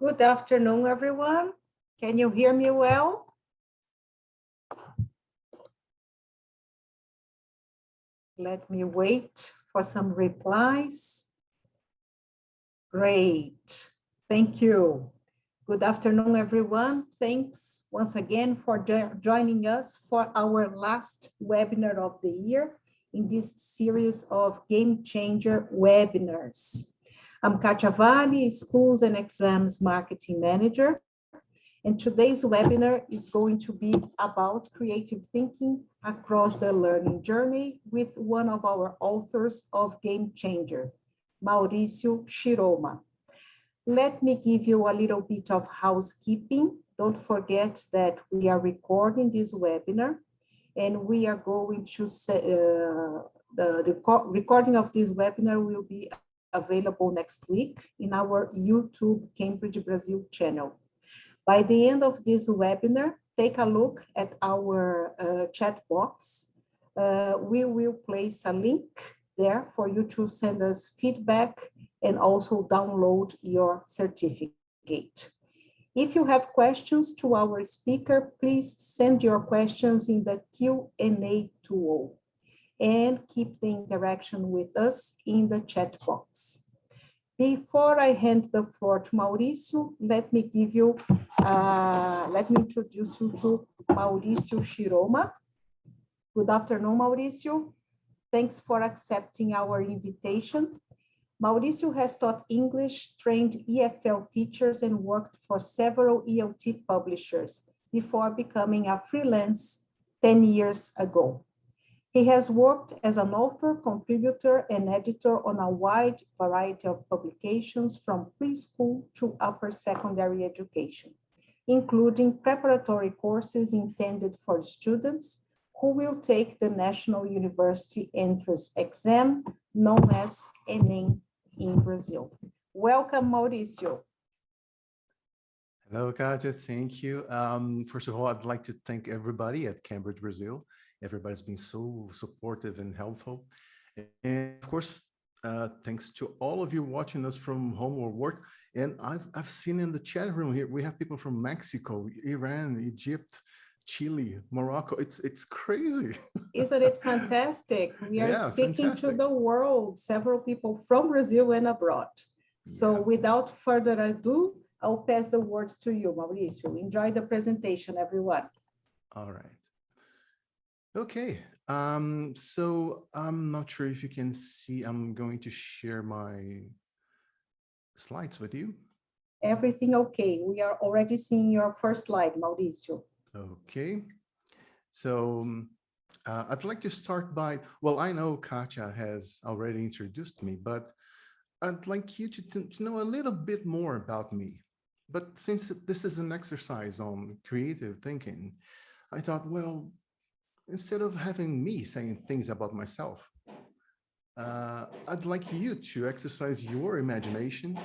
Good afternoon, everyone. Can you hear me well? Let me wait for some replies. Great, thank you. Good afternoon, everyone. Thanks once again for joining us for our last webinar of the year in this series of Game Changer webinars. I'm Katia Valley, Schools and Exams Marketing Manager, and today's webinar is going to be about creative thinking across the learning journey with one of our authors of Game Changer, Mauricio Shiroma. Let me give you a little bit of housekeeping. Don't forget that we are recording this webinar, and we are going to say, the recording of this webinar will be available next week in our YouTube Cambridge Brazil channel. By the end of this webinar, take a look at our chat box. We will place a link there for you to send us feedback and also download your certificate. If you have questions to our speaker, please send your questions in the Q&A tool and keep the interaction with us in the chat box. Before I hand the floor to Mauricio, let me introduce you to Mauricio Shiroma. Good afternoon, Mauricio. Thanks for accepting our invitation. Mauricio has taught English, trained EFL teachers, and worked for several ELT publishers before becoming a freelance 10 years ago. He has worked as an author, contributor, and editor on a wide variety of publications from preschool to upper secondary education, including preparatory courses intended for students who will take the National University Entrance Exam, known as ENEM in Brazil. Welcome, Mauricio. Hello, Katia, thank you. First of all, I'd like to thank everybody at Cambridge, Brazil. Everybody's been so supportive and helpful. And of course, thanks to all of you watching us from home or work. And I've seen in the chat room here, we have people from Mexico, Iran, Egypt, Chile, Morocco. It's crazy. Isn't it fantastic? We are speaking to the world, several people from Brazil and abroad. So without further ado, I'll pass the words to you, Mauricio. Enjoy the presentation, everyone. All right. Okay, so I'm not sure if you can see, I'm going to share my slides with you. Everything okay. We are already seeing your first slide, Mauricio. Okay, so I'd like to start by, well, I know Katia has already introduced me, but I'd like you to know a little bit more about me. But since this is an exercise on creative thinking, I thought, well, instead of having me saying things about myself, I'd like you to exercise your imagination.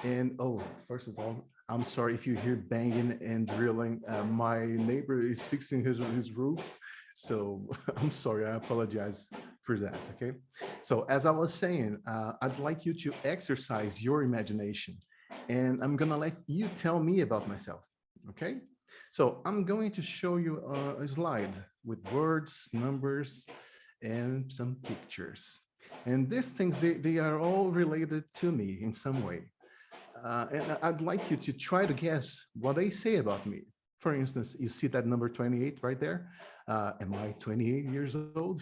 And oh, first of all, I'm sorry if you hear banging and drilling. My neighbor is fixing his roof. So I'm sorry, I apologize for that, okay? So as I was saying, I'd like you to exercise your imagination. And I'm gonna let you tell me about myself, okay? So I'm going to show you a slide with words, numbers, and some pictures. And these things, they are all related to me in some way. And I'd like you to try to guess what they say about me. For instance, you see that number 28 right there? Am I 28 years old?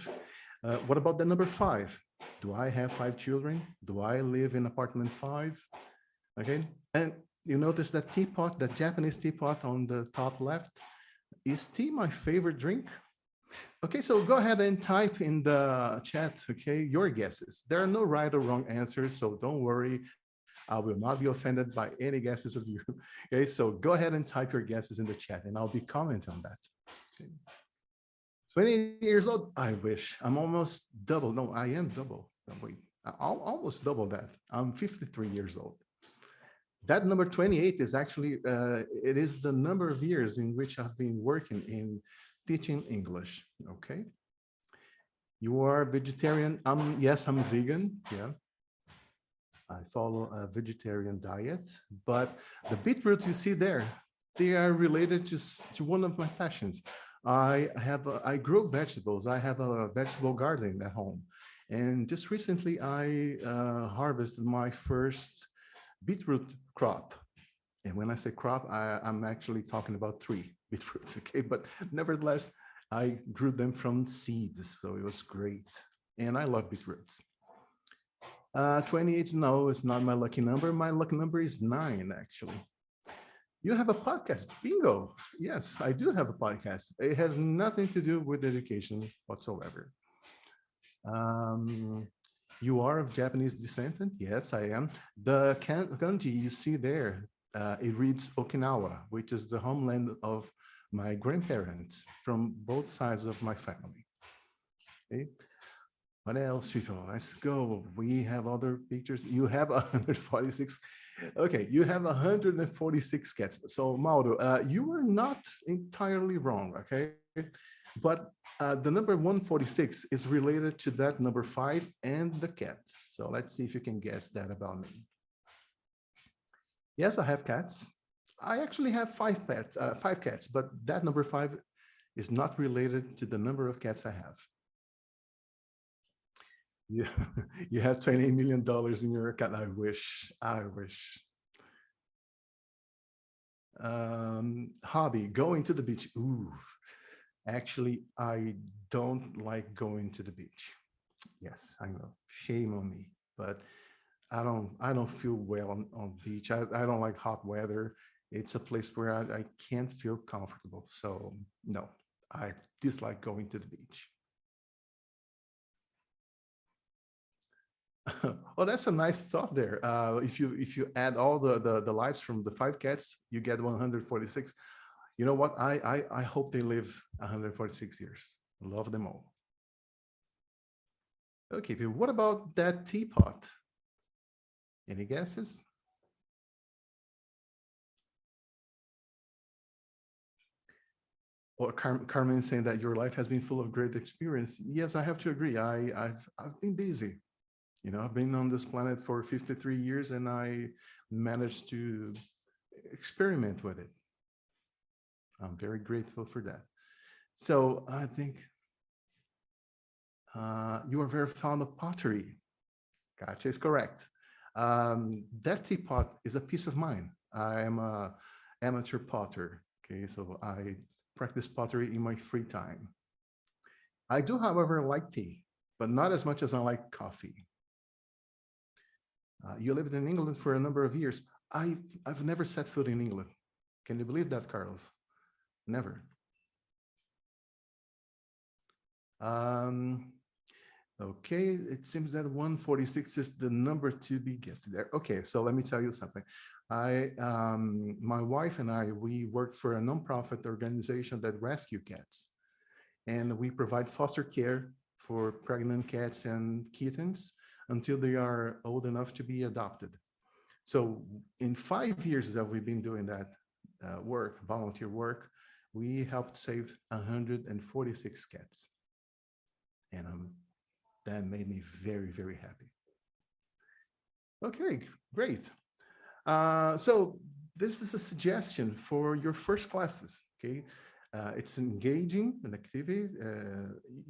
What about the number 5? Do I have 5 children? Do I live in apartment 5? Okay, and you notice that teapot, that Japanese teapot on the top left? Is tea my favorite drink? Okay, so go ahead and type in the chat, okay, your guesses. There are no right or wrong answers, so don't worry. I will not be offended by any guesses of you. Okay, so go ahead and type your guesses in the chat and I'll be commenting on that. Okay. 20 years old, I wish. I'm almost double. No, I am double. Wait, I'll almost double that. I'm 53 years old. That number 28 is actually, it is the number of years in which I've been working in teaching English, okay? You are vegetarian? Yes, I'm vegan, yeah. I follow a vegetarian diet, but the beetroots you see there, they are related to one of my passions. I grow vegetables. I have a vegetable garden at home. And just recently I harvested my first beetroot crop. And when I say crop, I'm actually talking about 3 beetroots, okay? But nevertheless, I grew them from seeds, so it was great. And I love beetroots. 28, no, it's not my lucky number. My lucky number is 9, actually. You have a podcast, bingo. Yes, I do have a podcast. It has nothing to do with education whatsoever. Um, you are of Japanese descent? Yes, I am. The kanji you see there, it reads Okinawa, which is the homeland of my grandparents from both sides of my family. Okay. What else, people? Let's go. We have other pictures. You have 146. Okay, you have 146 cats. So Mauro, you were not entirely wrong, okay? But the number 146 is related to that number 5 and the cat. So let's see if you can guess that about me. Yes, I have cats. I actually have 5 pets, 5 cats, but that number 5 is not related to the number of cats I have. You, you have $28 million in your account. I wish. Hobby, going to the beach. Ooh, actually, I don't like going to the beach. Yes, I know. Shame on me. But I don't feel well on beach. I don't like hot weather. It's a place where I can't feel comfortable. So no, I dislike going to the beach. Oh, that's a nice thought there. If you add all the lives from the 5 cats, you get 146. You know what? I hope they live 146 years. Love them all. Okay, what about that teapot? Any guesses? Or Carmen saying that your life has been full of great experience. Yes, I have to agree. I've been busy. You know, I've been on this planet for 53 years and I managed to experiment with it. I'm very grateful for that. So I think you are very fond of pottery. Gotcha, is correct. That teapot is a piece of mine. I am a amateur potter. Okay, so I practice pottery in my free time. I do, however, like tea, but not as much as I like coffee. You lived in England for a number of years. I've never set foot in England. Can you believe that, Carlos? Never. Okay, it seems that 146 is the number to be guessed there. Okay, so let me tell you something. My wife and I, we work for a nonprofit organization that rescue cats. And we provide foster care for pregnant cats and kittens until they are old enough to be adopted. So in 5 years that we've been doing that work, volunteer work, we helped save 146 cats. And that made me very, very happy. Okay, great. So this is a suggestion for your first classes, okay? It's engaging an activity.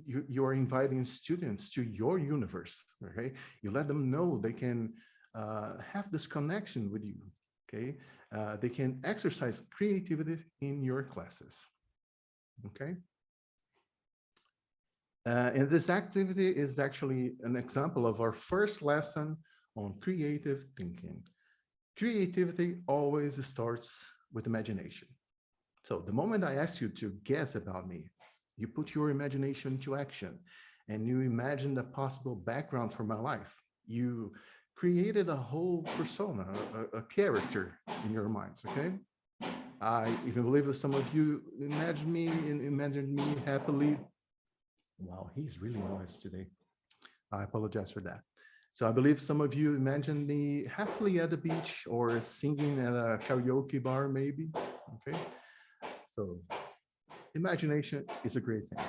You are inviting students to your universe, okay? You let them know they can have this connection with you, okay? They can exercise creativity in your classes, okay? And this activity is actually an example of our first lesson on creative thinking. Creativity always starts with imagination. So the moment I asked you to guess about me, you put your imagination into action and you imagined a possible background for my life. You created a whole persona, a character in your minds, okay? I even believe that some of you imagined me happily. Wow, he's really noisy today. I apologize for that. So I believe some of you imagined me happily at the beach or singing at a karaoke bar, maybe, okay? So imagination is a great thing.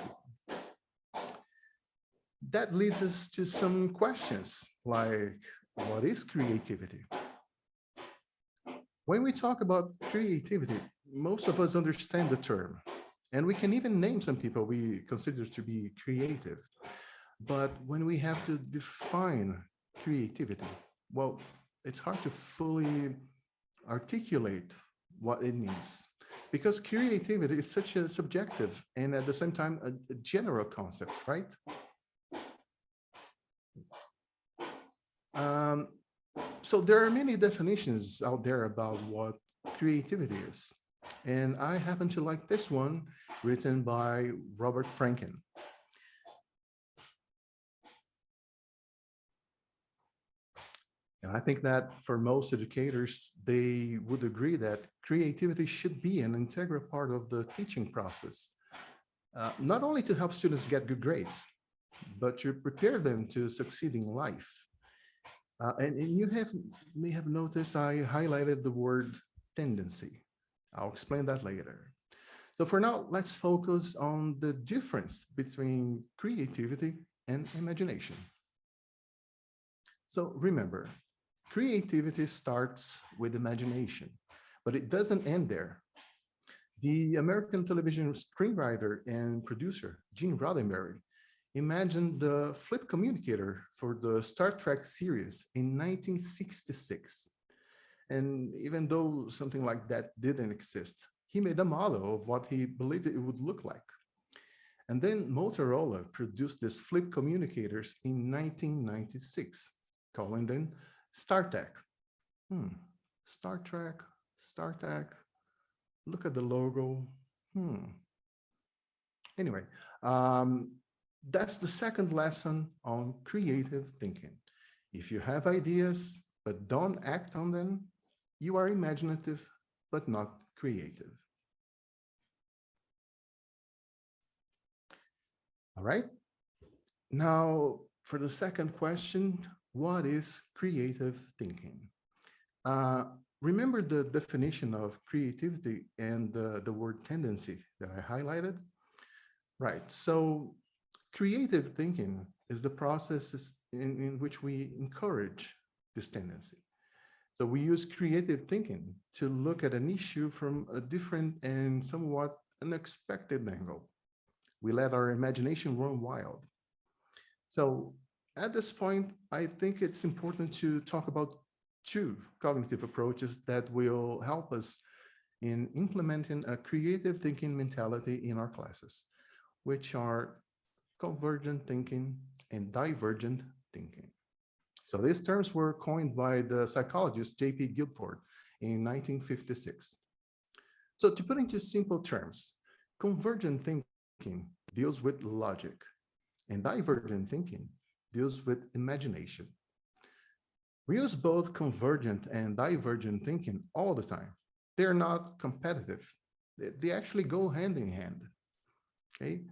That leads us to some questions like, what is creativity? When we talk about creativity, most of us understand the term, and we can even name some people we consider to be creative. But when we have to define creativity, well, it's hard to fully articulate what it means because creativity is such a subjective and at the same time a general concept, right? Um, so there are many definitions out there about what creativity is. And I happen to like this one written by Robert Franken. And I think that for most educators, they would agree that creativity should be an integral part of the teaching process, not only to help students get good grades, but to prepare them to succeed in life. And you may have noticed I highlighted the word tendency. I'll explain that later. So for now, let's focus on the difference between creativity and imagination. So remember, creativity starts with imagination, but it doesn't end there. The American television screenwriter and producer, Gene Roddenberry, imagined the flip communicator for the Star Trek series in 1966. And even though something like that didn't exist, he made a model of what he believed it would look like. And then Motorola produced these flip communicators in 1996, calling them StarTech. Star Trek, StarTech, look at the logo. Anyway, that's the second lesson on creative thinking. If you have ideas, but don't act on them, you are imaginative, but not creative. All right. Now, for the second question, what is creative thinking? Remember the definition of creativity and the word tendency that I highlighted? Right. So creative thinking is the process in which we encourage this tendency. So we use creative thinking to look at an issue from a different and somewhat unexpected angle. We let our imagination run wild. So at this point, I think it's important to talk about two cognitive approaches that will help us in implementing a creative thinking mentality in our classes, which are convergent thinking and divergent thinking. So these terms were coined by the psychologist J.P. Guilford in 1956. So to put into simple terms, convergent thinking deals with logic, and divergent thinking deals with imagination. We use both convergent and divergent thinking all the time. They're not competitive. They actually go hand in hand. Okay.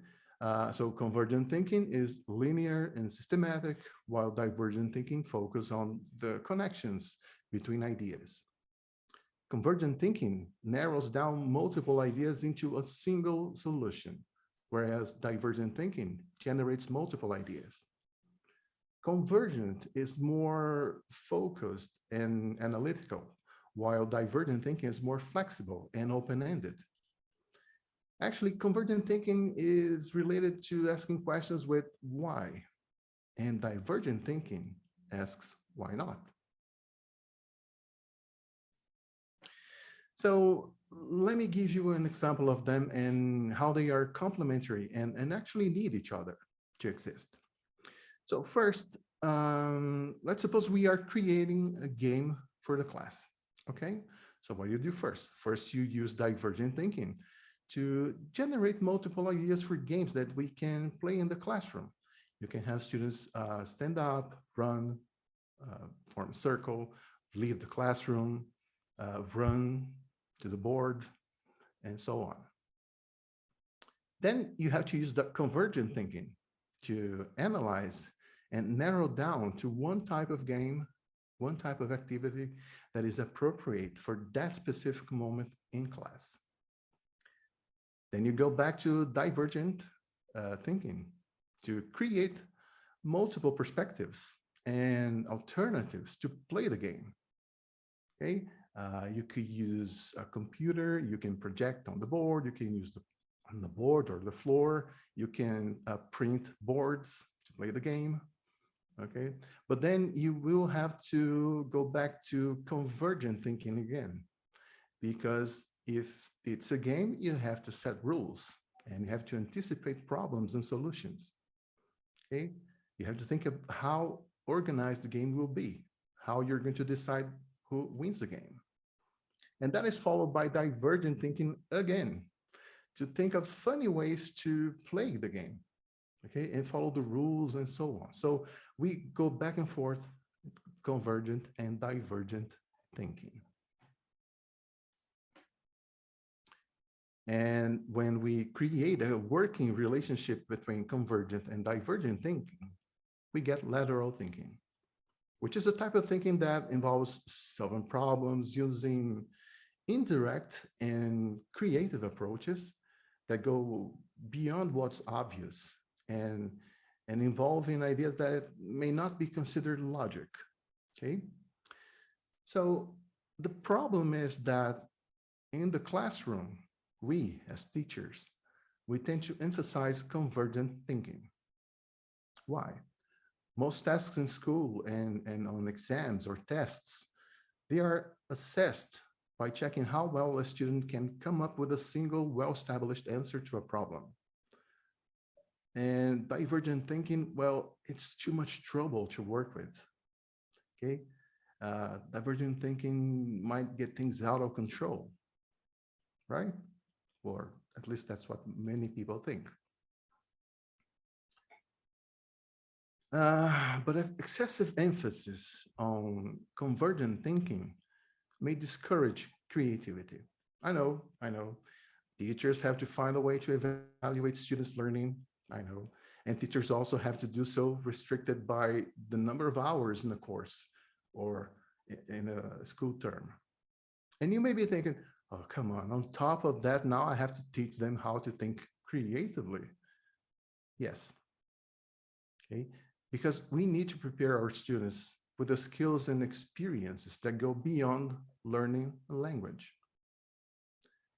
So convergent thinking is linear and systematic, while divergent thinking focuses on the connections between ideas. Convergent thinking narrows down multiple ideas into a single solution, whereas divergent thinking generates multiple ideas. Convergent is more focused and analytical, while divergent thinking is more flexible and open-ended. Actually, convergent thinking is related to asking questions with why, and divergent thinking asks why not. So let me give you an example of them and how they are complementary and actually need each other to exist. So first, let's suppose we are creating a game for the class, okay? So what do you do first? First, you use divergent thinking to generate multiple ideas for games that we can play in the classroom. You can have students stand up, run, form a circle, leave the classroom, run to the board, and so on. Then you have to use the convergent thinking to analyze and narrow down to one type of game, one type of activity that is appropriate for that specific moment in class. Then you go back to divergent thinking to create multiple perspectives and alternatives to play the game. Okay, you could use a computer, you can project on the board, you can use on the board or the floor, you can print boards to play the game. Okay, but then you will have to go back to convergent thinking again, because if it's a game, you have to set rules and you have to anticipate problems and solutions. Okay, you have to think of how organized the game will be, how you're going to decide who wins the game. And that is followed by divergent thinking again, to think of funny ways to play the game, okay, and follow the rules and so on. So we go back and forth, convergent and divergent thinking. And when we create a working relationship between convergent and divergent thinking, we get lateral thinking, which is a type of thinking that involves solving problems using indirect and creative approaches that go beyond what's obvious and involving ideas that may not be considered logic. Okay, so the problem is that in the classroom, we as teachers, we tend to emphasize convergent thinking. Why? Most tasks in school and on exams or tests, they are assessed by checking how well a student can come up with a single well-established answer to a problem. And divergent thinking, well, it's too much trouble to work with, okay? Divergent thinking might get things out of control, right? Or at least that's what many people think. But excessive emphasis on convergent thinking may discourage creativity. I know. Teachers have to find a way to evaluate students' learning. I know. And teachers also have to do so restricted by the number of hours in the course or in a school term. And you may be thinking, oh, come on top of that, now I have to teach them how to think creatively. Yes. Okay. Because we need to prepare our students with the skills and experiences that go beyond learning a language.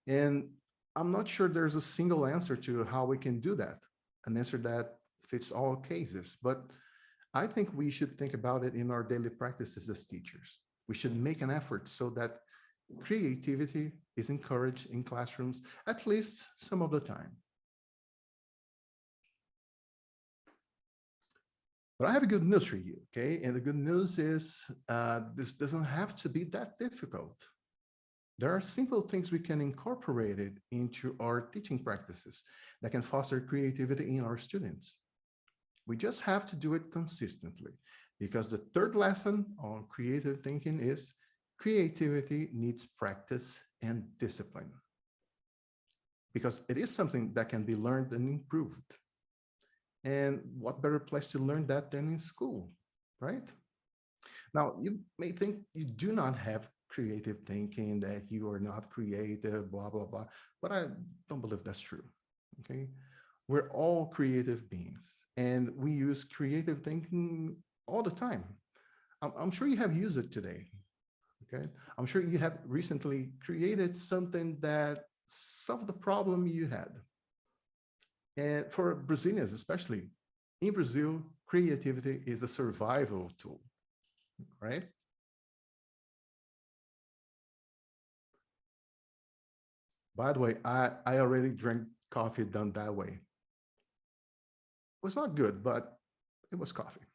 And I'm not sure there's a single answer to how we can do that, an answer that fits all cases, but I think we should think about it in our daily practices as teachers. We should make an effort so that creativity is encouraged in classrooms, at least some of the time. But I have a good news for you, okay? And the good news is this doesn't have to be that difficult. There are simple things we can incorporate it into our teaching practices that can foster creativity in our students. We just have to do it consistently, because the third lesson on creative thinking is creativity needs practice and discipline, because it is something that can be learned and improved. And what better place to learn that than in school, right? Now, you may think you do not have creative thinking, that you are not creative, blah, blah, blah. But I don't believe that's true, okay? We're all creative beings, and we use creative thinking all the time. I'm sure you have used it today, okay? I'm sure you have recently created something that solved the problem you had. And for Brazilians, especially in Brazil, creativity is a survival tool, right? By the way, I already drank coffee done that way. It was not good, but it was coffee.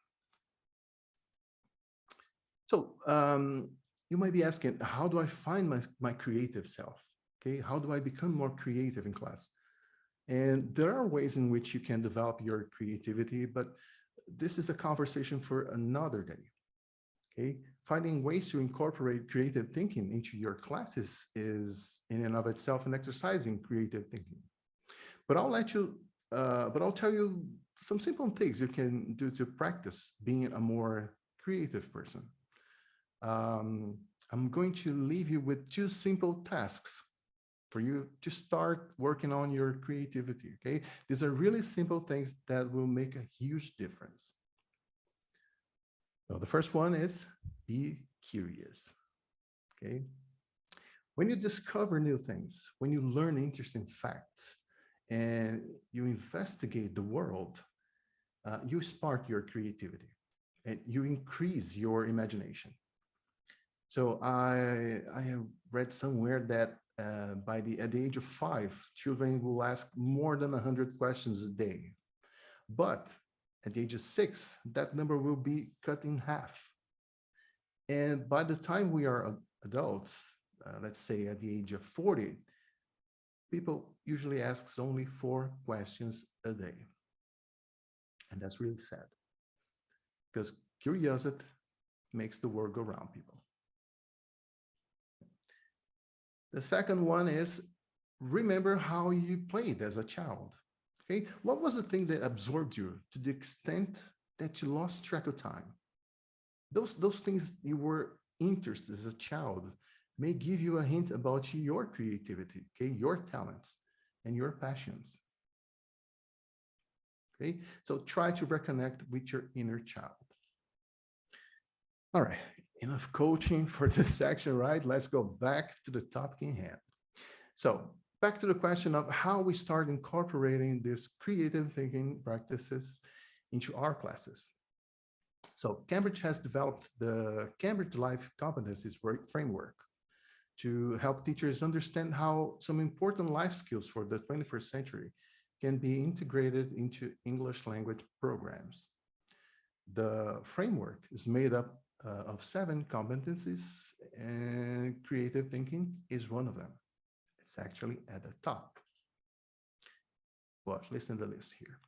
So you might be asking, how do I find my creative self? Okay, how do I become more creative in class? And there are ways in which you can develop your creativity, but this is a conversation for another day. Okay, finding ways to incorporate creative thinking into your classes is in and of itself an exercise in creative thinking. But I'll tell you some simple things you can do to practice being a more creative person. I'm going to leave you with 2 simple tasks for you to start working on your creativity, okay? These are really simple things that will make a huge difference. So the first one is be curious. Okay. When you discover new things, when you learn interesting facts, and you investigate the world, you spark your creativity and you increase your imagination. So I have read somewhere that at the age of 5, children will ask more than 100 questions a day. But at the age of 6, that number will be cut in half. And by the time we are adults, let's say at the age of 40, people usually ask only 4 questions a day. And that's really sad because curiosity makes the world go round, people. The second one is remember how you played as a child. Okay, what was the thing that absorbed you to the extent that you lost track of time? Those things you were interested as a child may give you a hint about your creativity, okay, your talents and your passions. Okay, so try to reconnect with your inner child. All right, enough coaching for this section, right? Let's go back to the topic in hand. So back to the question of how we start incorporating these creative thinking practices into our classes. So Cambridge has developed the Cambridge Life Competencies Framework to help teachers understand how some important life skills for the 21st century can be integrated into English language programs. The framework is made up of 7 competencies, and creative thinking is one of them. It's actually at the top. Watch, listen to the list here.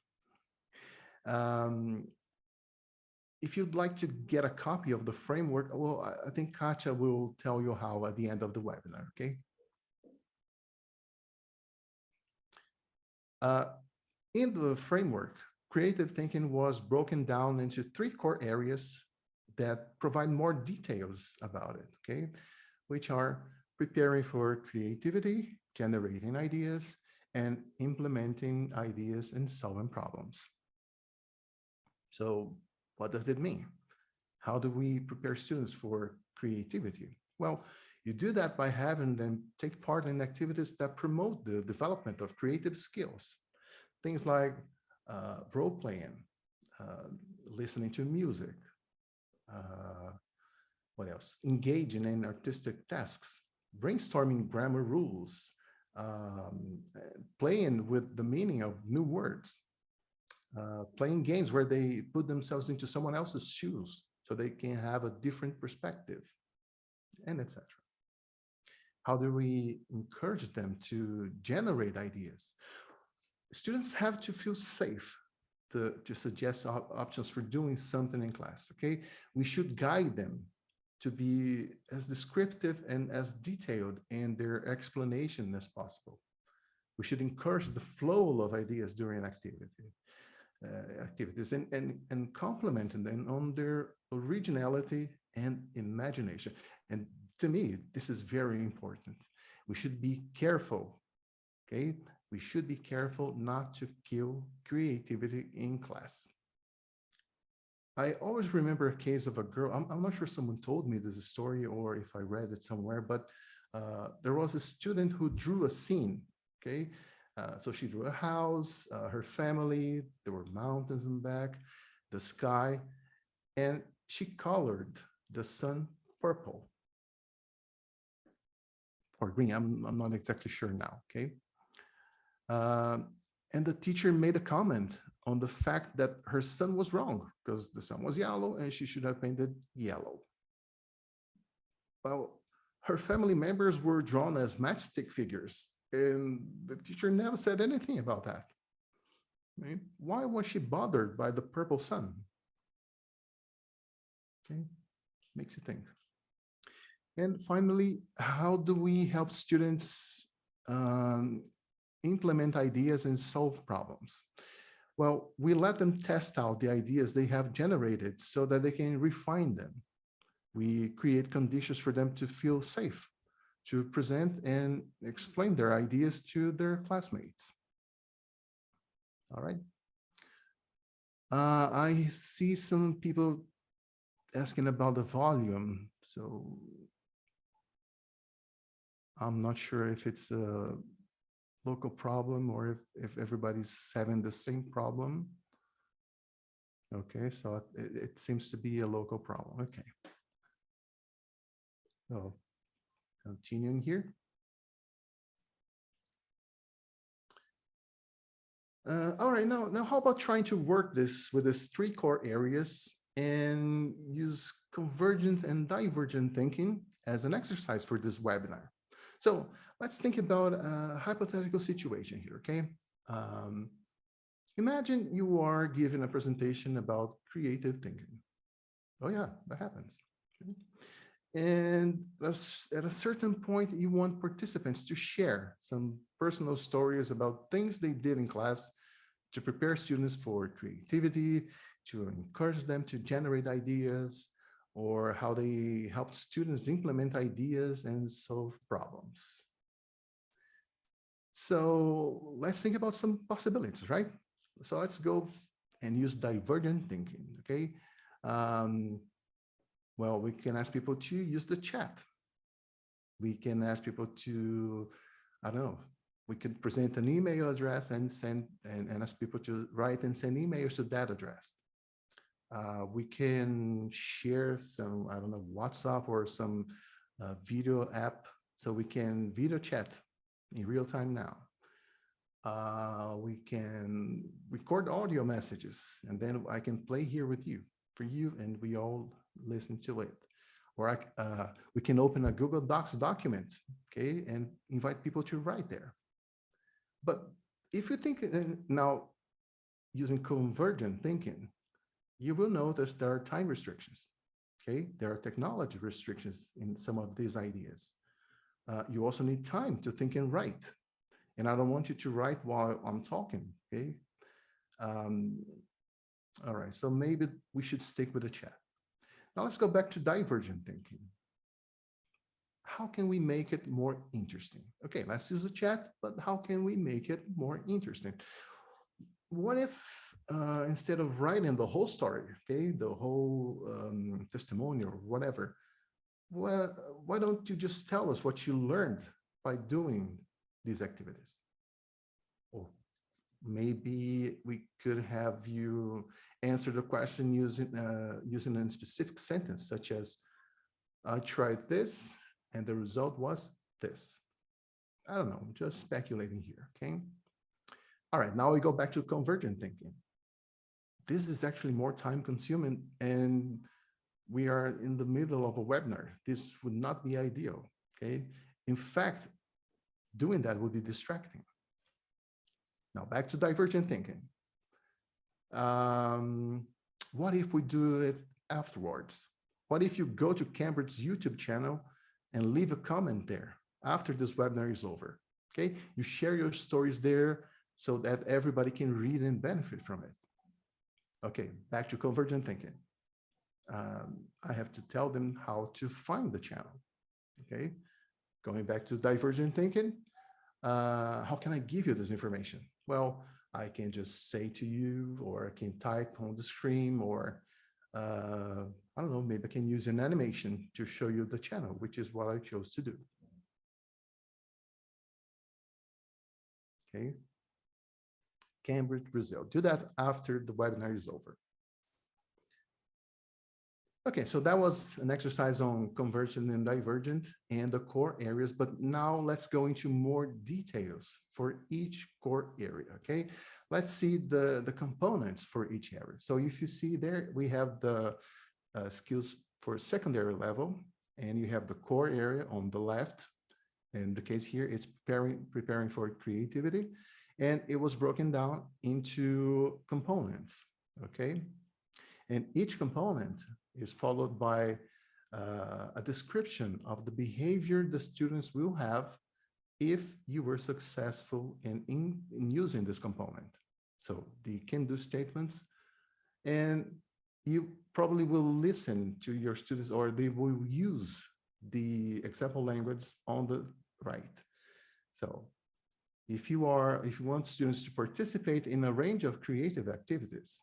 If you'd like to get a copy of the framework, well, I think Katja will tell you how at the end of the webinar, okay? In the framework, creative thinking was broken down into 3 core areas that provide more details about it, okay? Which are preparing for creativity, generating ideas, and implementing ideas and solving problems. So what does it mean? How do we prepare students for creativity? Well, you do that by having them take part in activities that promote the development of creative skills. Things like role-playing, listening to music, what else? Engaging in artistic tasks, brainstorming grammar rules, playing with the meaning of new words, playing games where they put themselves into someone else's shoes so they can have a different perspective, and etc. How do we encourage them to generate ideas? Students have to feel safe to suggest options for doing something in class, okay? We should guide them to be as descriptive and as detailed in their explanation as possible. We should encourage the flow of ideas during activities and complement them on their originality and imagination. And to me, this is very important. We should be careful, okay? We should be careful not to kill creativity in class. I always remember a case of a girl, I'm not sure someone told me this story or if I read it somewhere, but there was a student who drew a scene, okay? So she drew a house, her family, there were mountains in the back, the sky, and she colored the sun purple or green, I'm not exactly sure now, okay? And the teacher made a comment on the fact that her sun was wrong because the sun was yellow and she should have painted yellow. Well, her family members were drawn as matchstick figures and the teacher never said anything about that. Right? Why was she bothered by the purple sun? Okay, makes you think. And finally, how do we help students implement ideas and solve problems? Well, we let them test out the ideas they have generated so that they can refine them. We create conditions for them to feel safe, to present and explain their ideas to their classmates. All right. I see some people asking about the volume. So I'm not sure if it's a local problem or if everybody's having the same problem. Okay, so it seems to be a local problem. Okay. So continuing here. All right, now how about trying to work this with these three core areas and use convergent and divergent thinking as an exercise for this webinar. So let's think about a hypothetical situation here, okay? Imagine you are giving a presentation about creative thinking. Oh yeah, that happens. Okay. And at a certain point, you want participants to share some personal stories about things they did in class to prepare students for creativity, to encourage them to generate ideas, or how they helped students implement ideas and solve problems. So let's think about some possibilities, right? So let's go and use divergent thinking, okay? Well, we can ask people to use the chat. We can ask people to, I don't know, we could present an email address and send and ask people to write and send emails to that address. We can share some, I don't know, WhatsApp or some video app so we can video chat in real time now. We can record audio messages and then I can play here with you, for you, and we all listen to it. Or we can open a Google Docs document, okay, and invite people to write there. But if you think now using convergent thinking, you will notice there are time restrictions, okay? There are technology restrictions in some of these ideas. You also need time to think and write. And I don't want you to write while I'm talking, okay? All right, so maybe we should stick with the chat. Now let's go back to divergent thinking. How can we make it more interesting? Okay, let's use the chat, but how can we make it more interesting? What if instead of writing the whole story, okay, the whole testimony or whatever, well, why don't you just tell us what you learned by doing these activities? Or maybe we could have you answer the question using a specific sentence, such as, I tried this and the result was this. I don't know, I'm just speculating here, okay? All right, now we go back to convergent thinking. This is actually more time consuming and we are in the middle of a webinar. This would not be ideal, okay? In fact, doing that would be distracting. Now back to divergent thinking. What if we do it afterwards? What if you go to Cambridge's YouTube channel and leave a comment there after this webinar is over, okay? You share your stories there so that everybody can read and benefit from it. Okay, back to convergent thinking. I have to tell them how to find the channel, okay? Going back to divergent thinking, how can I give you this information? Well, I can just say to you, or I can type on the screen, or I don't know, maybe I can use an animation to show you the channel, which is what I chose to do. Okay. Cambridge, Brazil. Do that after the webinar is over. Okay, so that was an exercise on convergent and divergent and the core areas, but now let's go into more details for each core area, okay? Let's see the components for each area. So if you see there, we have the skills for secondary level, and you have the core area on the left. In the case here, it's preparing for creativity, and it was broken down into components, okay? And each component is followed by a description of the behavior the students will have if you were successful in using this component. So the can-do statements, and you probably will listen to your students, or they will use the example language on the right. So if you want students to participate in a range of creative activities,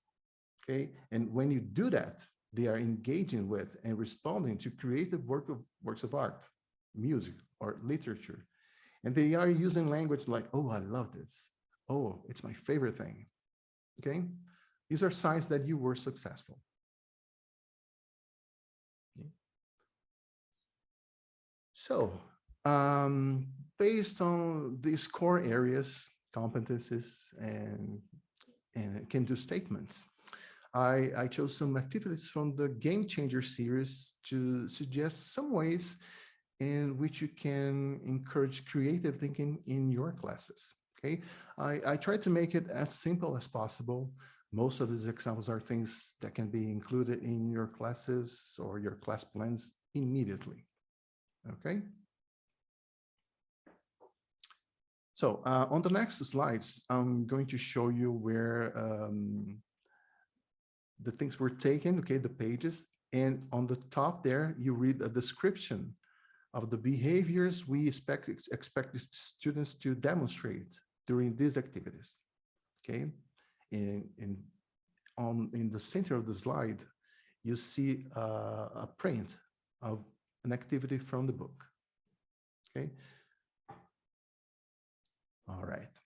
okay, and when you do that, they are engaging with and responding to creative works of art, music, or literature. And they are using language like, oh, I love this. Oh, it's my favorite thing. Okay? These are signs that you were successful. Okay. So, based on these core areas, competencies, and can-do statements, I chose some activities from the Game Changer series to suggest some ways in which you can encourage creative thinking in your classes. Okay, I tried to make it as simple as possible. Most of these examples are things that can be included in your classes or your class plans immediately. Okay. So on the next slides, I'm going to show you where the things were taken, okay, the pages, and on the top there, you read a description of the behaviors we expect students to demonstrate during these activities, okay? In the center of the slide, you see a print of an activity from the book, okay? All right.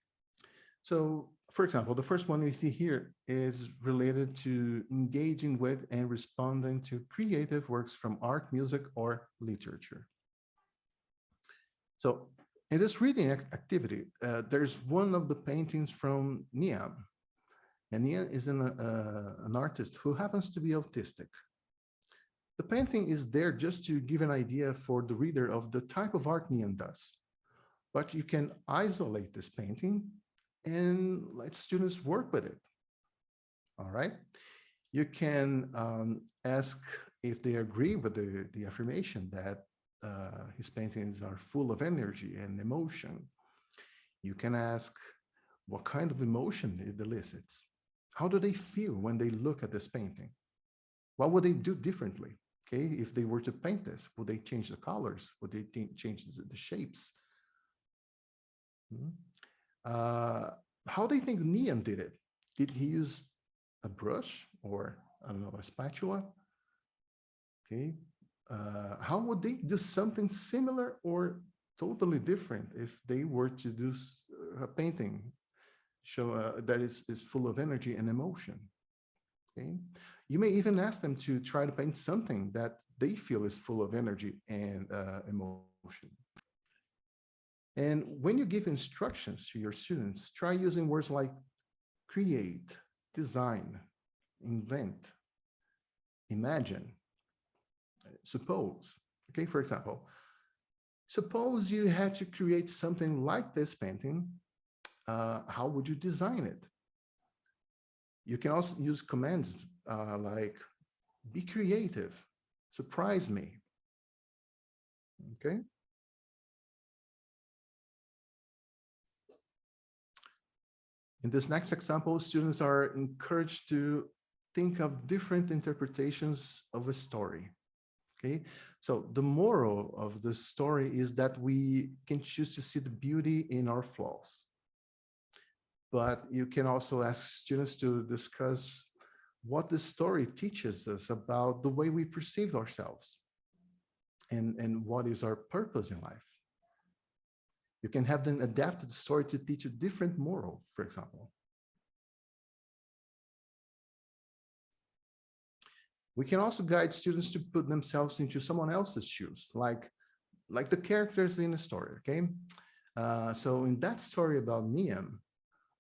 So, for example, the first one we see here is related to engaging with and responding to creative works from art, music, or literature. So in this reading activity, there's one of the paintings from ENEM. And ENEM is an artist who happens to be autistic. The painting is there just to give an idea for the reader of the type of art ENEM does. But you can isolate this painting and let students work with it. All right. You can ask if they agree with the affirmation that his paintings are full of energy and emotion. You can ask what kind of emotion it elicits. How do they feel when they look at this painting? What would they do differently? Okay, if they were to paint this, would they change the colors? Would they change the shapes? How do you think ENEM did it? Did he use a brush or, I don't know, a spatula? Okay. How would they do something similar or totally different if they were to do a painting that is full of energy and emotion? Okay. You may even ask them to try to paint something that they feel is full of energy and emotion. And when you give instructions to your students, try using words like create, design, invent, imagine, suppose. Okay, for example, suppose you had to create something like this painting. How would you design it? You can also use commands like be creative, surprise me. Okay. In this next example, students are encouraged to think of different interpretations of a story. Okay, so the moral of the story is that we can choose to see the beauty in our flaws. But you can also ask students to discuss what the story teaches us about the way we perceive ourselves and what is our purpose in life. You can have them adapt the story to teach a different moral, for example. We can also guide students to put themselves into someone else's shoes, like the characters in a story, okay? So in that story about ENEM,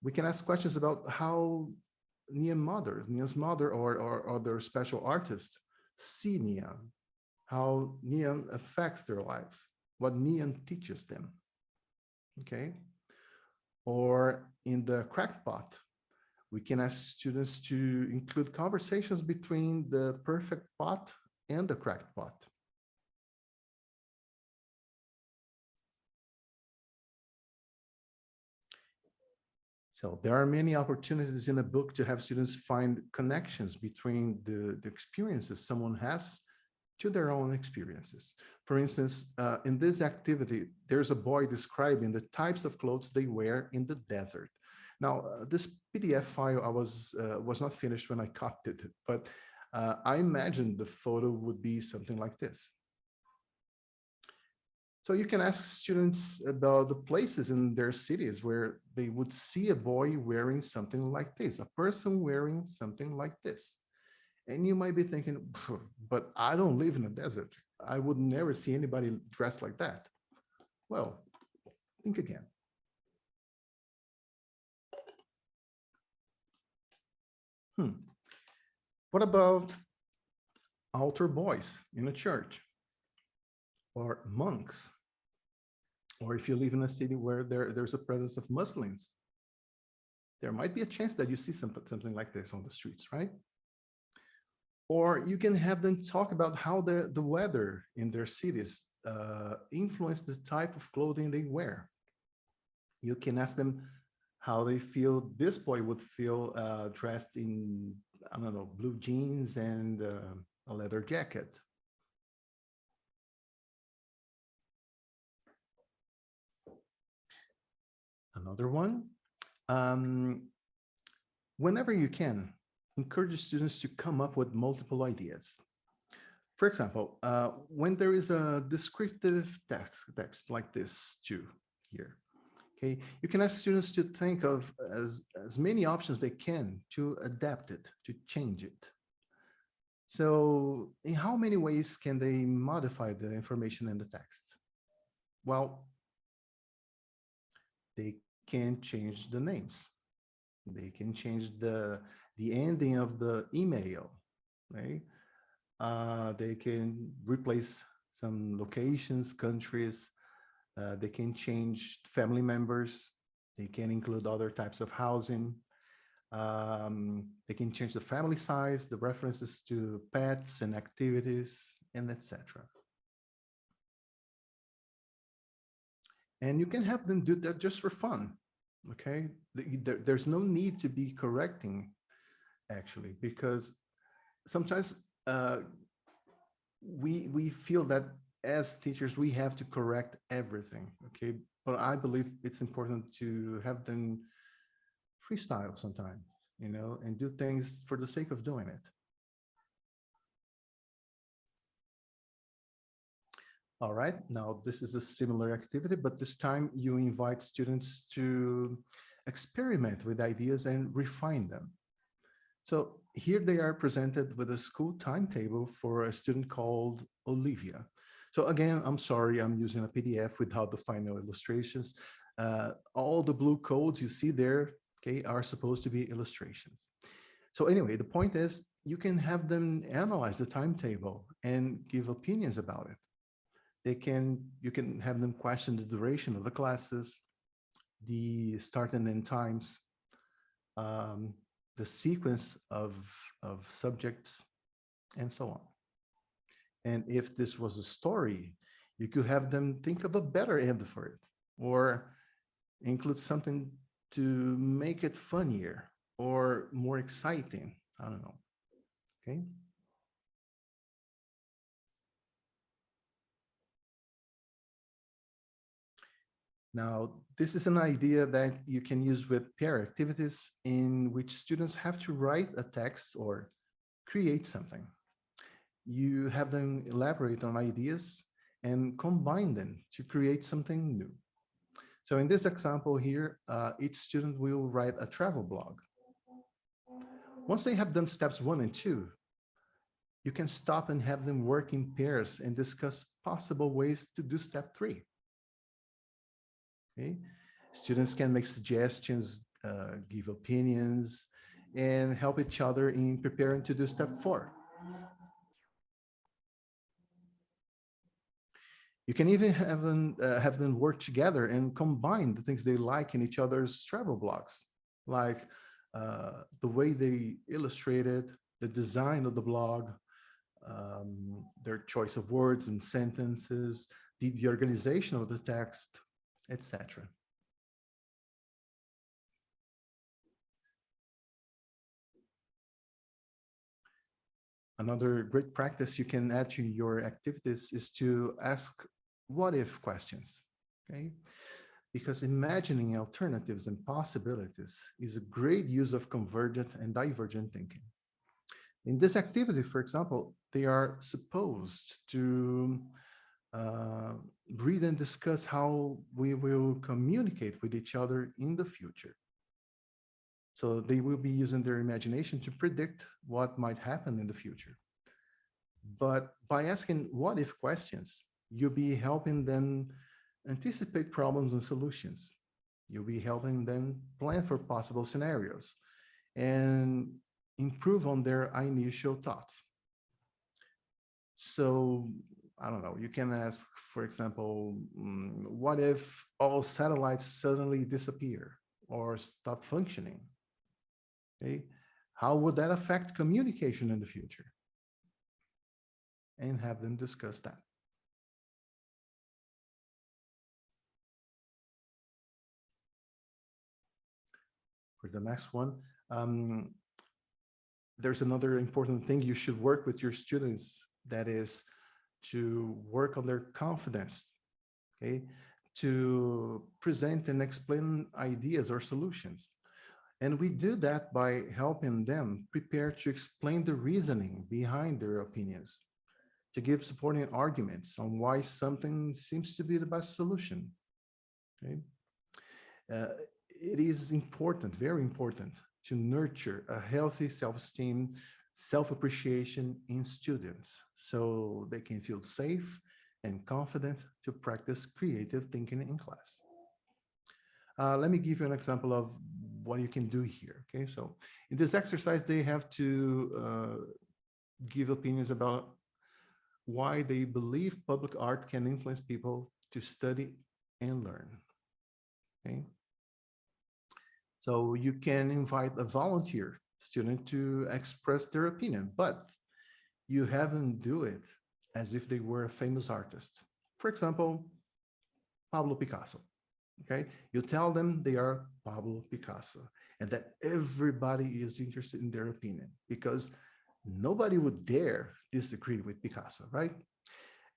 we can ask questions about how ENEM's mother or other special artists see ENEM, how ENEM affects their lives, what ENEM teaches them, okay? Or in the crackpot, we can ask students to include conversations between the perfect pot and the cracked pot. So there are many opportunities in the book to have students find connections between the experiences someone has to their own experiences. For instance, in this activity, there's a boy describing the types of clothes they wear in the desert. Now, this PDF file was not finished when I copied it, but I imagine the photo would be something like this. So you can ask students about the places in their cities where they would see a boy wearing something like this, a person wearing something like this. And you might be thinking, but I don't live in a desert. I would never see anybody dressed like that. Well, think again. What about altar boys in a church, or monks, or if you live in a city where there's a presence of Muslims? There might be a chance that you see something like this on the streets, right? Or you can have them talk about how the weather in their cities influence the type of clothing they wear. You can ask them how they feel this boy would feel dressed in, I don't know, blue jeans and a leather jacket. Another one, whenever you can, encourage students to come up with multiple ideas. For example, when there is a descriptive text like this too here, okay, you can ask students to think of as many options they can to adapt it, to change it. So in how many ways can they modify the information in the text? Well, they can change the names. They can change the ending of the email, right? They can replace some locations, countries. They can change family members. They can include other types of housing. They can change the family size, the references to pets and activities, and etc. And you can have them do that just for fun, okay? There's no need to be correcting, actually, because sometimes we feel that as teachers, we have to correct everything, okay? But I believe it's important to have them freestyle sometimes, you know, and do things for the sake of doing it. All right, now this is a similar activity, but this time you invite students to experiment with ideas and refine them. So here they are presented with a school timetable for a student called Olivia. So again, I'm sorry, I'm using a PDF without the final illustrations. All the blue codes you see there, okay, are supposed to be illustrations. So anyway, the point is you can have them analyze the timetable and give opinions about it. You can have them question the duration of the classes, the start and end times, the sequence of subjects, and so on. And if this was a story, you could have them think of a better end for it, or include something to make it funnier or more exciting. I don't know. Okay. Now, this is an idea that you can use with pair activities in which students have to write a text or create something. You have them elaborate on ideas and combine them to create something new. So in this example here, each student will write a travel blog. Once they have done steps 1 and 2, you can stop and have them work in pairs and discuss possible ways to do step 3. Okay? Students can make suggestions, give opinions, and help each other in preparing to do step 4. You can even have them work together and combine the things they like in each other's travel blogs, like the way they illustrated, the design of the blog, their choice of words and sentences, the organization of the text, etc. Another great practice you can add to your activities is to ask what if questions, okay? Because imagining alternatives and possibilities is a great use of convergent and divergent thinking. In this activity, for example, they are supposed to uh, read and discuss how we will communicate with each other in the future. So they will be using their imagination to predict what might happen in the future. But by asking what if questions, you'll be helping them anticipate problems and solutions. You'll be helping them plan for possible scenarios and improve on their initial thoughts. So, I don't know, you can ask, for example, what if all satellites suddenly disappear or stop functioning? Okay, how would that affect communication in the future? And have them discuss that. For the next one, there's another important thing you should work with your students, that is to work on their confidence, okay? To present and explain ideas or solutions. And we do that by helping them prepare to explain the reasoning behind their opinions, to give supporting arguments on why something seems to be the best solution. Okay? It is important, very important, to nurture a healthy self-esteem, self-appreciation in students so they can feel safe and confident to practice creative thinking in class. Let me give you an example of what you can do here. Okay, so in this exercise, they have to give opinions about why they believe public art can influence people to study and learn. Okay, so you can invite a volunteer student to express their opinion, but you have them do it as if they were a famous artist. For example, Pablo Picasso. Okay, you tell them they are Pablo Picasso and that everybody is interested in their opinion, because nobody would dare disagree with Picasso, right?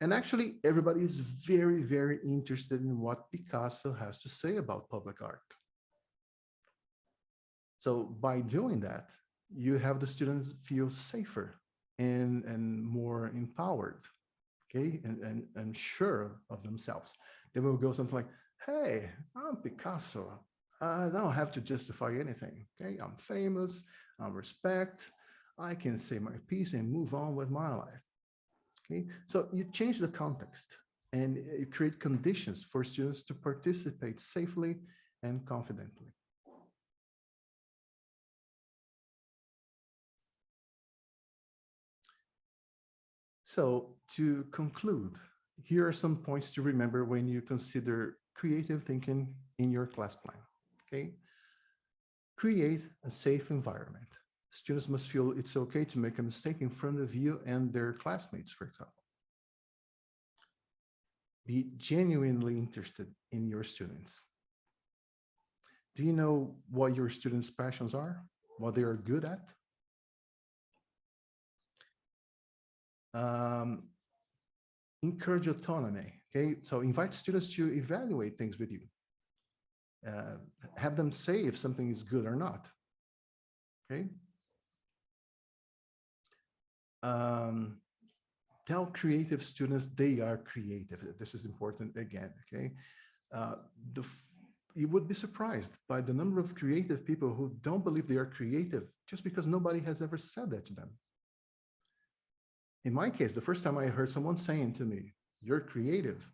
And actually, everybody is very, very interested in what Picasso has to say about public art. So by doing that, you have the students feel safer and more empowered, okay, and sure of themselves. They will go something like, hey, I'm Picasso. I don't have to justify anything, okay? I'm famous, I'm respect, I can say my piece and move on with my life, okay? So you change the context and you create conditions for students to participate safely and confidently. So to conclude, here are some points to remember when you consider creative thinking in your class plan, okay? Create a safe environment. Students must feel it's okay to make a mistake in front of you and their classmates, for example. Be genuinely interested in your students. Do you know what your students' passions are? What they are good at? Encourage autonomy, okay? So invite students to evaluate things with you. Have them say if something is good or not, okay? Tell creative students they are creative. This is important again, okay? You would be surprised by the number of creative people who don't believe they are creative just because nobody has ever said that to them. In my case, the first time I heard someone saying to me, you're creative,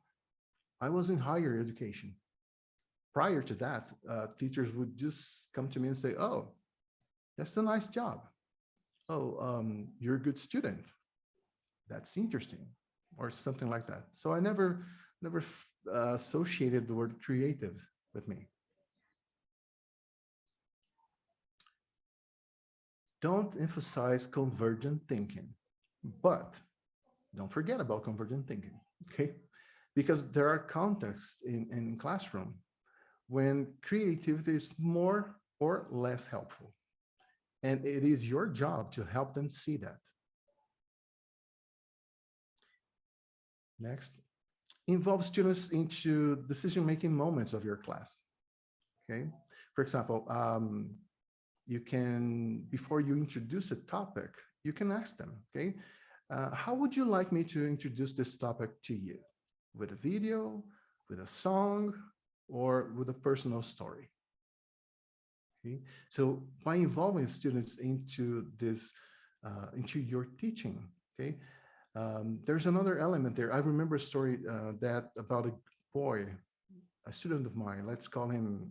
I was in higher education. Prior to that, teachers would just come to me and say, oh, that's a nice job. Oh, you're a good student. That's interesting, or something like that. So I never associated the word creative with me. Don't emphasize convergent thinking, but don't forget about convergent thinking, okay? Because there are contexts in classroom when creativity is more or less helpful. And it is your job to help them see that. Next, involve students into decision-making moments of your class, okay? For example, you can, before you introduce a topic, you can ask them, okay? How would you like me to introduce this topic to you? With a video, with a song, or with a personal story? Okay? So by involving students into this, into your teaching, okay? There's another element there. I remember a story that about a boy, a student of mine, let's call him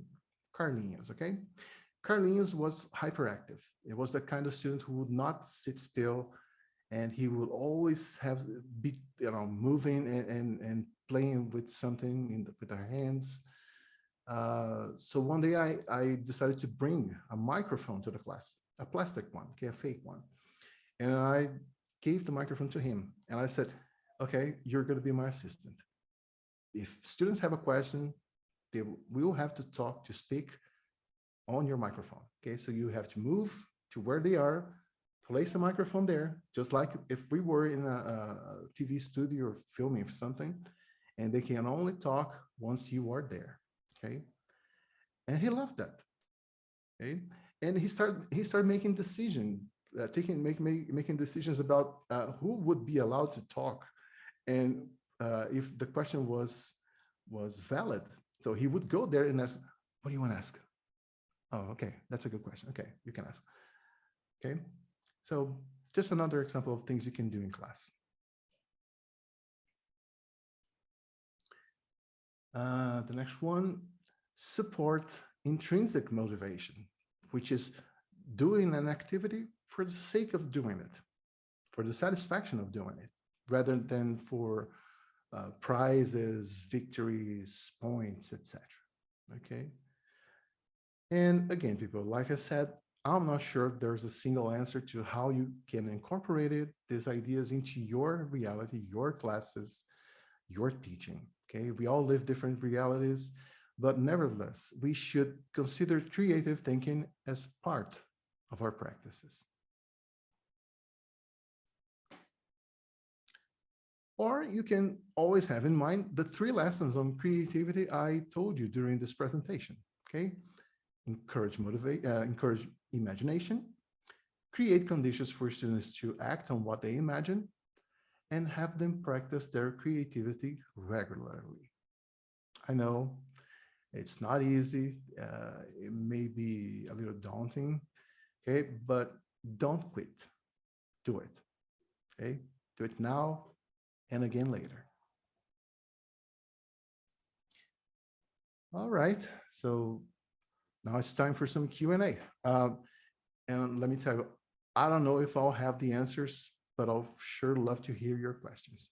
Carlinhos, okay? Carlinhos was hyperactive. It was the kind of student who would not sit still, and he would always have be, you know, moving and playing with something with our hands. So one day I decided to bring a microphone to the class, a plastic one, okay, a fake one. And I gave the microphone to him and I said, okay, you're going to be my assistant. If students have a question, they will have to talk, to speak on your microphone. Okay, so you have to move to where they are, place a microphone there, just like if we were in a TV studio or filming something, and they can only talk once you are there. Okay, and he loved that. Okay, and he started making decisions, making decisions about who would be allowed to talk, and if the question was valid, so he would go there and ask, "What do you want to ask?" Oh, okay, that's a good question. Okay, you can ask. Okay, so just another example of things you can do in class. The next one, support intrinsic motivation, which is doing an activity for the sake of doing it, for the satisfaction of doing it, rather than for prizes, victories, points, etc. Okay. And again, people, like I said, I'm not sure there's a single answer to how you can incorporate these ideas into your reality, your classes, your teaching. Okay, we all live different realities, but nevertheless, we should consider creative thinking as part of our practices. Or you can always have in mind the 3 lessons on creativity I told you during this presentation. Okay, encourage imagination, create conditions for students to act on what they imagine, and have them practice their creativity regularly. I know it's not easy. It may be a little daunting, okay? But don't quit. Do it, okay? Do it now and again later. All right, so now it's time for some Q&A. And let me tell you, I don't know if I'll have the answers, but I'll sure love to hear your questions.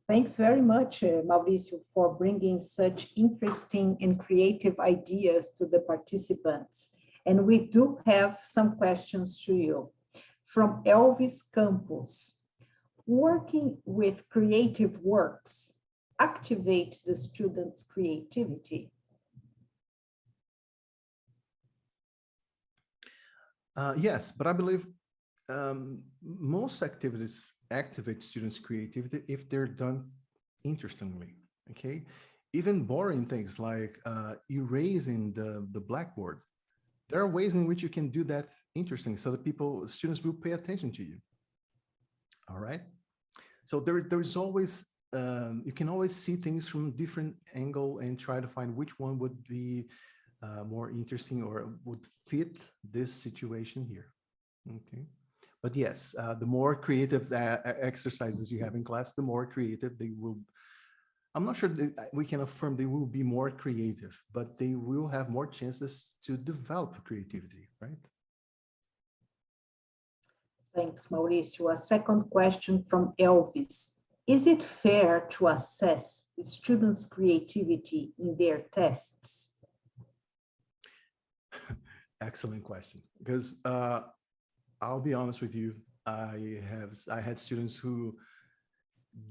Thanks very much, Mauricio, for bringing such interesting and creative ideas to the participants. And we do have some questions to you. From Elvis Campos, working with creative works activate the students' creativity? Yes, but I believe most activities activate students' creativity if they're done interestingly, okay? Even boring things like erasing the blackboard. There are ways in which you can do that interesting so that students will pay attention to you. All right? So there's always, you can always see things from a different angle and try to find which one would be more interesting or would fit this situation here. Okay. But yes, the more creative exercises you have in class, the more creative they will. I'm not sure that we can affirm they will be more creative, but they will have more chances to develop creativity, right? Thanks, Mauricio. A second question from Elvis. Is it fair to assess students' creativity in their tests? Excellent question, because I'll be honest with you. I had students who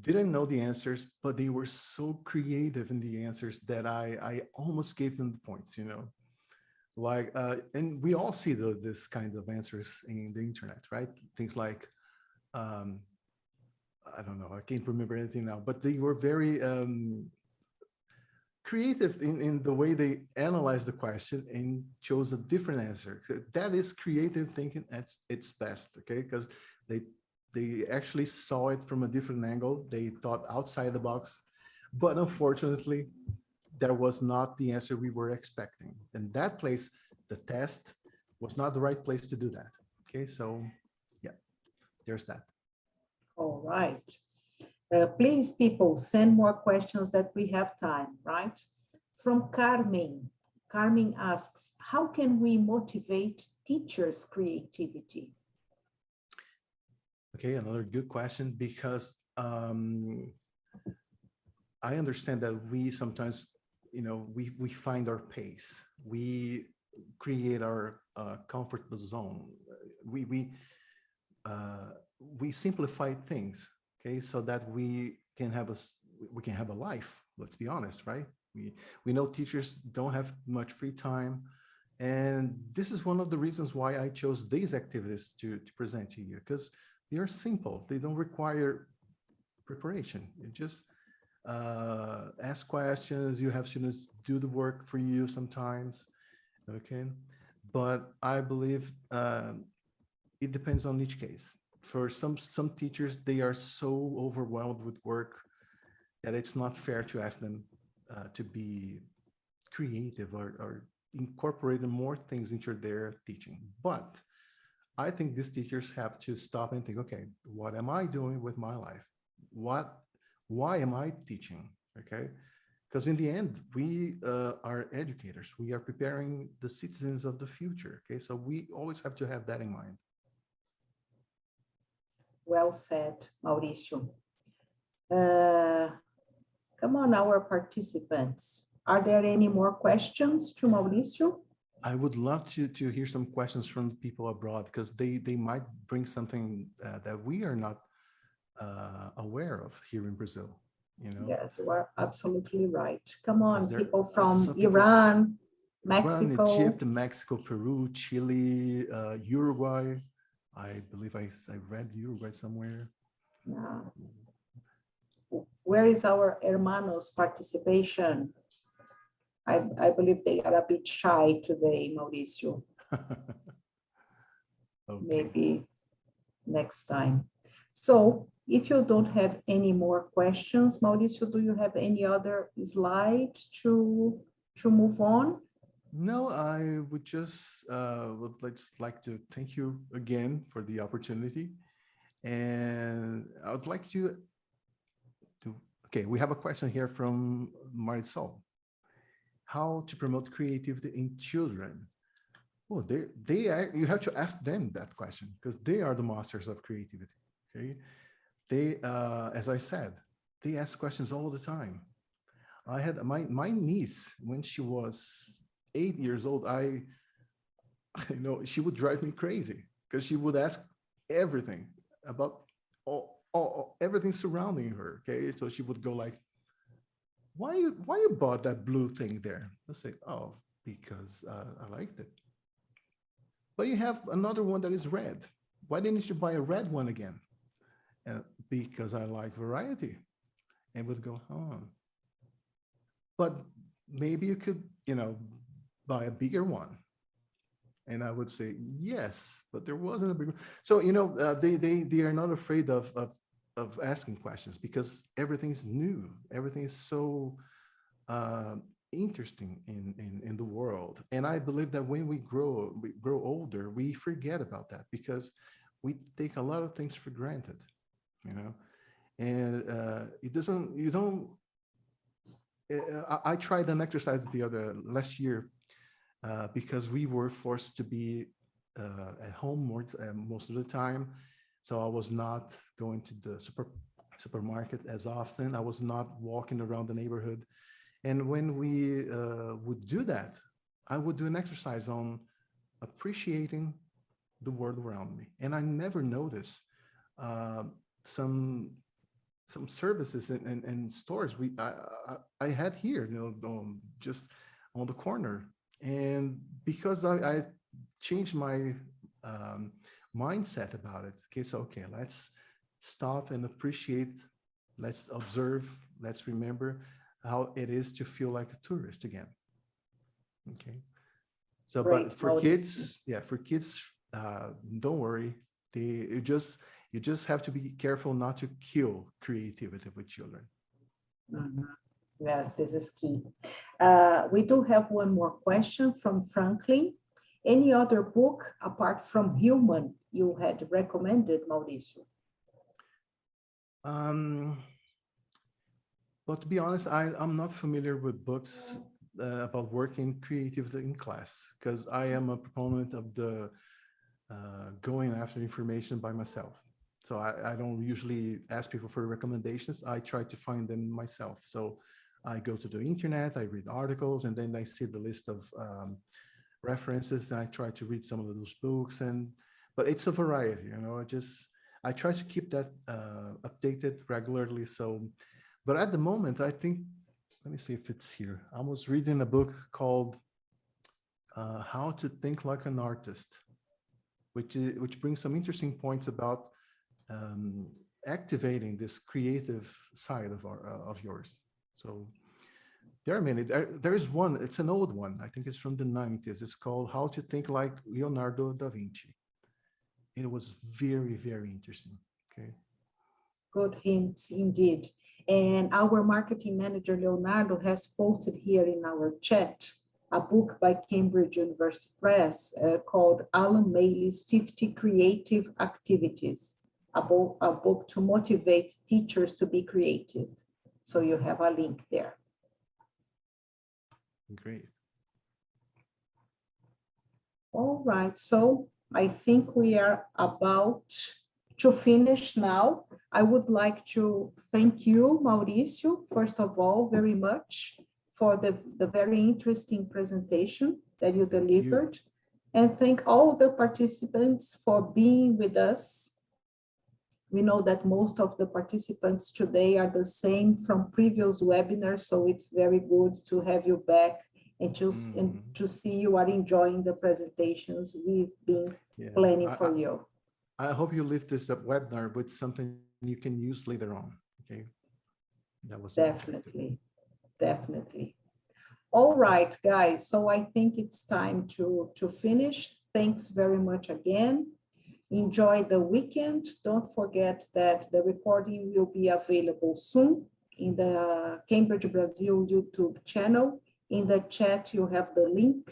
didn't know the answers, but they were so creative in the answers that I almost gave them the points, you know, like, and we all see this kind of answers in the internet, right? Things like, I don't know, I can't remember anything now, but they were very creative in the way they analyze the question and chose a different answer. So that is creative thinking at its best, okay? Because they they actually saw it from a different angle. They thought outside the box, but unfortunately, that was not the answer we were expecting. In that place, the test was not the right place to do that. Okay, so yeah, there's that. All right. Please, people, send more questions that we have time, right? From Carmen. Carmen asks, how can we motivate teachers' creativity? Okay, another good question, because I understand that we sometimes, we find our pace. We create our comfort zone. We simplify things, okay, so that we can have a life. Let's be honest, right? We know teachers don't have much free time, and this is one of the reasons why I chose these activities to present to you, because they are simple. They don't require preparation. You just ask questions. You have students do the work for you sometimes, okay? But I believe it depends on each case. For some teachers, they are so overwhelmed with work that it's not fair to ask them to be creative or incorporate more things into their teaching. But I think these teachers have to stop and think, okay, what am I doing with my life? Why am I teaching? Okay. Because in the end, we are educators. We are preparing the citizens of the future. Okay. So we always have to have that in mind. Well said, Mauricio. Come on, our participants. Are there any more questions to Mauricio? I would love to hear some questions from people abroad, because they might bring something that we are not aware of here in Brazil. Yes, you are absolutely right. Come on, people from people, Iran, Mexico. Egypt, Mexico, Peru, Chile, Uruguay. I believe I read Uruguay somewhere. Where is our hermanos' participation? I believe they are a bit shy today, Mauricio. Okay. Maybe next time. So if you don't have any more questions, Mauricio, do you have any other slide to move on? No, I would just like to thank you again for the opportunity. And I would like to okay, we have a question here from Mauricio. How to promote creativity in children? Well, you have to ask them that question, because they are the masters of creativity. Okay, they, as I said, they ask questions all the time. I had my niece when she was 8 years old. I know she would drive me crazy, because she would ask everything about everything surrounding her. Okay, so she would go like, why you bought that blue thing there? I say, oh, because I liked it. But you have another one that is red. Why didn't you buy a red one again? Because I like variety. And would go, oh. But maybe you could, buy a bigger one. And I would say, yes, but there wasn't a big one. So, they are not afraid of asking questions, because everything's new. Everything is so interesting in the world. And I believe that when we grow older, we forget about that, because we take a lot of things for granted, and I tried an exercise last year, because we were forced to be at home most of the time. So I was not going to the supermarket as often. I was not walking around the neighborhood. And when we would do that, I would do an exercise on appreciating the world around me. And I never noticed some services and stores I had here, just on the corner. And because I changed my mindset about it. Okay, so let's stop and appreciate. Let's observe. Let's remember. how it is to feel like a tourist again. Okay. So, Great, but for Mauricio. kids, yeah, for kids, don't worry. You just have to be careful not to kill creativity with children. Mhm. Yes, this is key. We do have one more question from Franklin. Any other book apart from Human you had recommended, Mauricio? Well, to be honest, I'm not familiar with books about working creatively in class, because I am a proponent of the going after information by myself. So I don't usually ask people for recommendations. I try to find them myself. So I go to the internet, I read articles, and then I see the list of references. And I try to read some of those books, but it's a variety, you know. I try to keep that updated regularly. So, but at the moment, I think, let me see if it's here. I was reading a book called How to Think Like an Artist, which brings some interesting points about activating this creative side of yours. So there are many. There is one. It's an old one. I think it's from the 90s. It's called How to Think Like Leonardo da Vinci. It was very, very interesting. Okay. Good hints indeed. And our marketing manager, Leonardo, has posted here in our chat a book by Cambridge University Press called Alan Mayle's 50 Creative Activities, a book to motivate teachers to be creative. So you have a link there. Great. All right, so I think we are about to finish now. I would like to thank you, Mauricio, first of all, very much for the very interesting presentation that you delivered. And thank all the participants for being with us. We know that most of the participants today are the same from previous webinars, so it's very good to have you back and to see you are enjoying the presentations we've been planning for you. I hope you leave this webinar with something you can use later on. Okay. That was definitely. All right, guys. So I think it's time to finish. Thanks very much again. Enjoy the weekend. Don't forget that the recording will be available soon in the Cambridge Brazil YouTube channel. In the chat, you have the link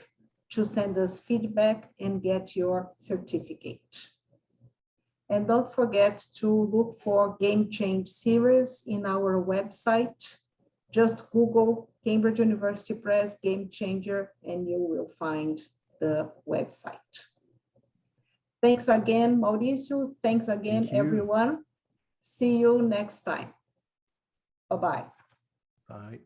to send us feedback and get your certificate. And don't forget to look for Game Change series in our website. Just Google Cambridge University Press Game Changer and you will find the website. Thanks again, Mauricio. Thanks again, everyone. See you next time. Bye-bye. Bye.